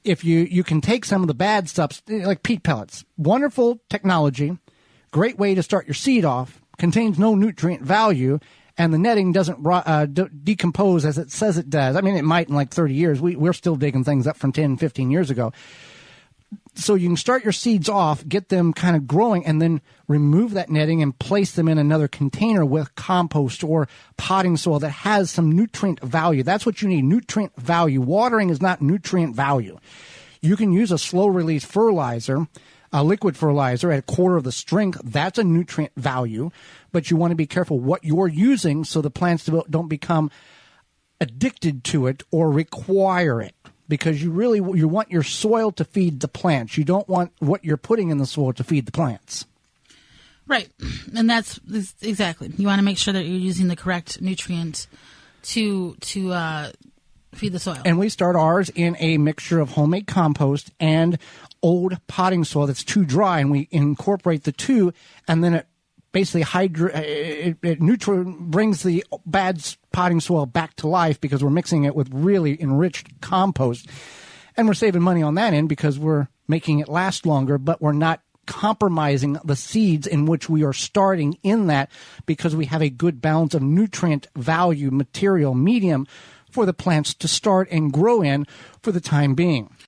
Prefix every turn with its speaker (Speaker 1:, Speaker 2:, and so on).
Speaker 1: if you can take some of the bad stuff, like peat pellets, wonderful technology, great way to start your seed off, contains no nutrient value, and the netting doesn't decompose as it says it does. I mean, it might in like 30 years. We're still digging things up from 10, 15 years ago. So you can start your seeds off, get them kind of growing, and then remove that netting and place them in another container with compost or potting soil that has some nutrient value. That's what you need, nutrient value. Watering is not nutrient value. You can use a slow-release fertilizer, a liquid fertilizer at a quarter of the strength. That's a nutrient value, but you want to be careful what you're using so the plants don't become addicted to it or require it. Because you want your soil to feed the plants. You don't want what you're putting in the soil to feed the plants.
Speaker 2: Right. And that's exactly. You want to make sure that you're using the correct nutrient to feed the soil.
Speaker 1: And we start ours in a mixture of homemade compost and old potting soil that's too dry, and we incorporate the two, and then it basically brings the bad potting soil back to life because we're mixing it with really enriched compost. And we're saving money on that end because we're making it last longer, but we're not compromising the seeds in which we are starting in that because we have a good balance of nutrient value, material, medium for the plants to start and grow in for the time being.